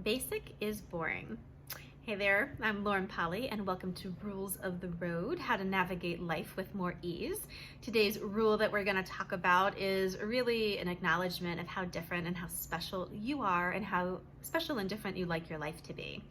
Basic is boring. Hey there, I'm Lauren Polly, and welcome to Rules of the Road, how to navigate life with more ease. Today's rule that we're going to talk about is really an acknowledgement of how different and how special you are and how special and different you like your life to be.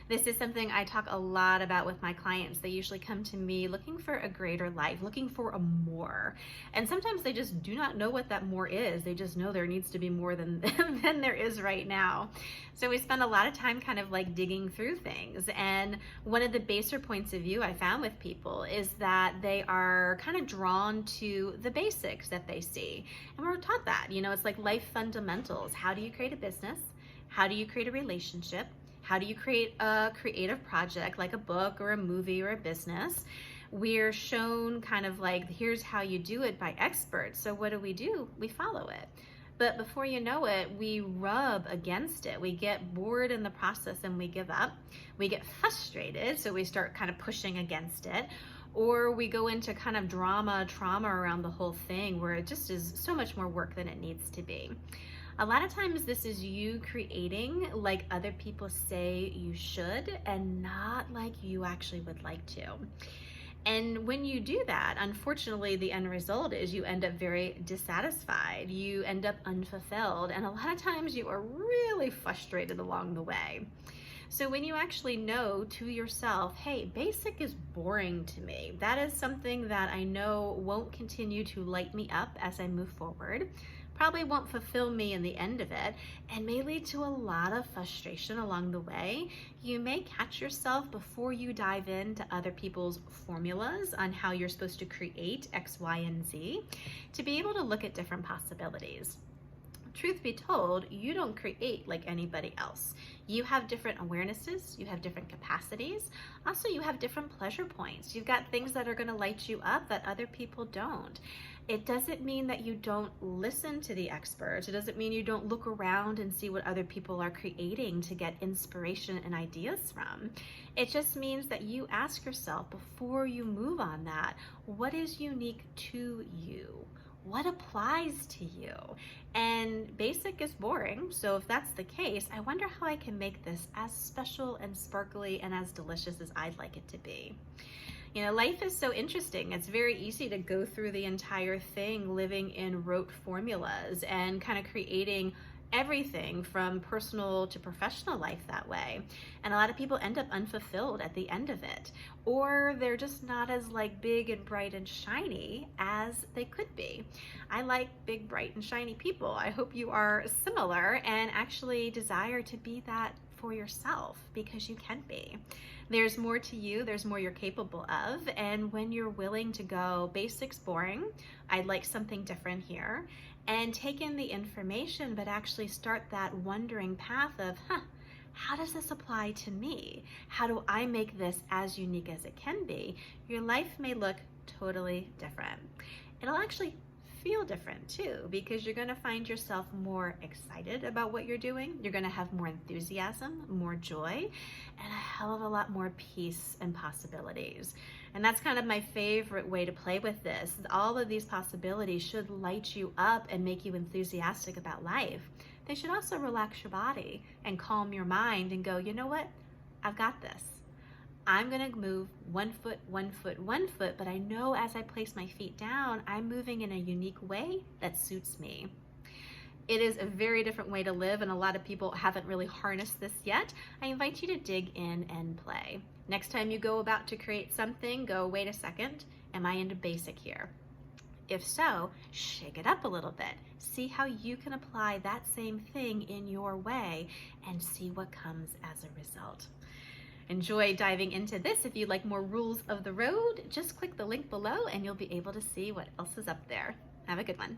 This is something I talk a lot about with my clients. They usually come to me looking for a greater life, looking for a more. And sometimes they just do not know what that more is. They just know there needs to be more than there is right now. So we spend a lot of time kind of like digging through things. And one of the baser points of view I found with people is that they are kind of drawn to the basics that they see. And we're taught that, it's like life fundamentals. How do you create a business? How do you create a relationship? How do you create a creative project like a book or a movie or a business? We're shown kind of like, here's how you do it by experts. So what do? We follow it. But before you know it, we rub against it. We get bored in the process and we give up. We get frustrated, so we start kind of pushing against it. Or we go into kind of trauma around the whole thing where it just is so much more work than it needs to be. A lot of times this is you creating like other people say you should and not like you actually would like to. And when you do that, unfortunately, the end result is you end up very dissatisfied. You end up unfulfilled. And a lot of times you are really frustrated along the way. So when you actually know to yourself, hey, basic is boring to me. That is something that I know won't continue to light me up as I move forward. Probably won't fulfill me in the end of it, and may lead to a lot of frustration along the way. You may catch yourself before you dive into other people's formulas on how you're supposed to create X, Y, and Z to be able to look at different possibilities. Truth be told, you don't create like anybody else. You have different awarenesses, you have different capacities. Also, you have different pleasure points. You've got things that are going to light you up that other people don't. It doesn't mean that you don't listen to the experts. It doesn't mean you don't look around and see what other people are creating to get inspiration and ideas from. It just means that you ask yourself before you move on that, what is unique to you? What applies to you? And basic is boring, so if that's the case, I wonder how I can make this as special and sparkly and as delicious as I'd like it to be. Life is so interesting. It's very easy to go through the entire thing living in rote formulas and kind of creating everything from personal to professional life that way. And a lot of people end up unfulfilled at the end of it, or they're just not as like big and bright and shiny as they could be. I like big, bright and shiny people. I hope you are similar and actually desire to be that for yourself, because you can be. There's more to you, there's more you're capable of, and when you're willing to go, basic's boring, I'd like something different here, and take in the information, but actually start that wondering path of, how does this apply to me? How do I make this as unique as it can be? Your life may look totally different. It'll actually feel different too, because you're going to find yourself more excited about what you're doing. You're going to have more enthusiasm, more joy, and a hell of a lot more peace and possibilities. And that's kind of my favorite way to play with this. All of these possibilities should light you up and make you enthusiastic about life. They should also relax your body and calm your mind and go, you know what? I've got this. I'm gonna move one foot, but I know as I place my feet down, I'm moving in a unique way that suits me. It is a very different way to live, and a lot of people haven't really harnessed this yet. I invite you to dig in and play. Next time you go about to create something, go, wait a second, am I into basic here? If so, shake it up a little bit. See how you can apply that same thing in your way and see what comes as a result. Enjoy diving into this. If you'd like more rules of the road, just click the link below and you'll be able to see what else is up there. Have a good one.